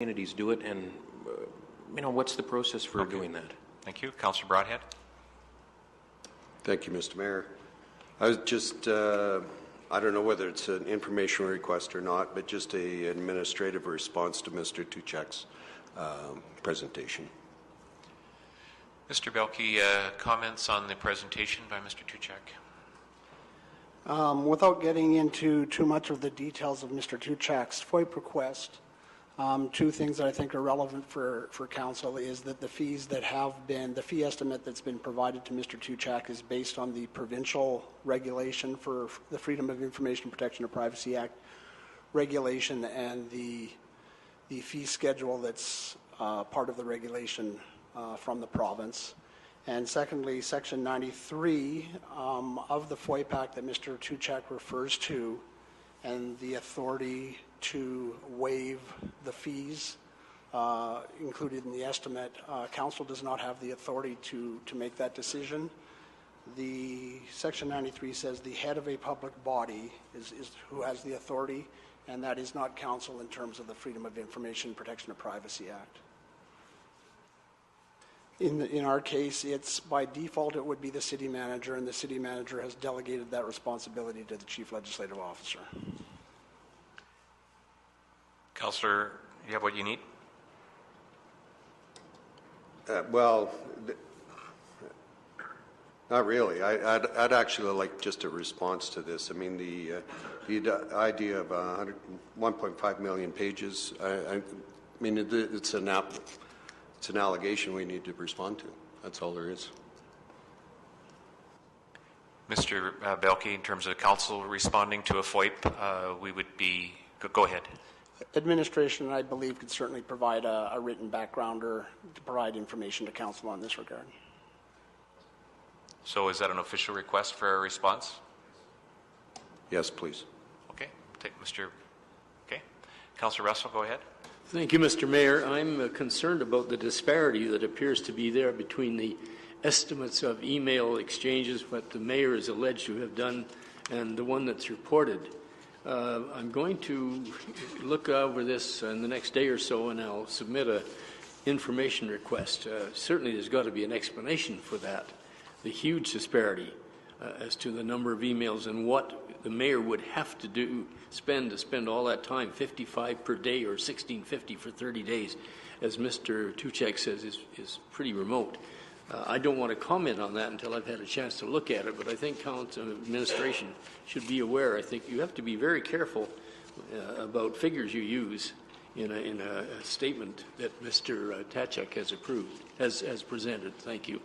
communities do it, and what's the process for doing that? Thank you. Councillor Broadhead. Thank you, Mr. Mayor. I was just, I don't know whether it's an information request or not, but just an administrative response to Mr. Tuchek's presentation. Mr. Belke, comments on the presentation by Mr. Tuchek? Without getting into too much of the details of Mr. Tuchek's FOIP request, two things that I think are relevant for council is that the fees that have been, the fee estimate that's been provided to Mr. Tuchek is based on the provincial regulation for the Freedom of Information Protection and Privacy Act regulation and the fee schedule that's part of the regulation from the province. And secondly, Section 93 of the FOIP Act that Mr. Tuchek refers to and the authority to waive the fees included in the estimate. Council does not have the authority to make that decision. The Section 93 says the head of a public body is who has the authority, and that is not council in terms of the Freedom of Information Protection and Privacy Act. In our case, it's by default it would be the city manager, and the city manager has delegated that responsibility to the chief legislative officer. Councillor, you have what you need? Well, not really. I'd actually like just a response to this. I mean, the idea of 1.5 million pages, I mean, it's an allegation we need to respond to. That's all there is. Mr. Belke, in terms of council responding to a FOIP, we would be, go ahead. Administration, I believe, could certainly provide a written background or to provide information to council on this regard. So is that an official request for a response? Yes, please. Okay. Okay. Councillor Russell, go ahead. Thank you, Mr. Mayor. I'm concerned about the disparity that appears to be there between the estimates of email exchanges, what the mayor is alleged to have done, and the one that's reported. I'm going to look over this in the next day or so, and I'll submit an information request. Certainly there's got to be an explanation for that, the huge disparity as to the number of emails and what the mayor would have to spend all that time, 55 per day or 1650 for 30 days, as Mr. Tuchek says, is pretty remote. I don't want to comment on that until I've had a chance to look at it, but I think council administration should be aware. I think you have to be very careful about figures you use in a statement that Mr. Tuchek has approved, has presented. Thank you.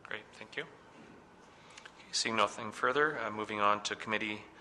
Great, thank you. Okay, seeing nothing further, moving on to committee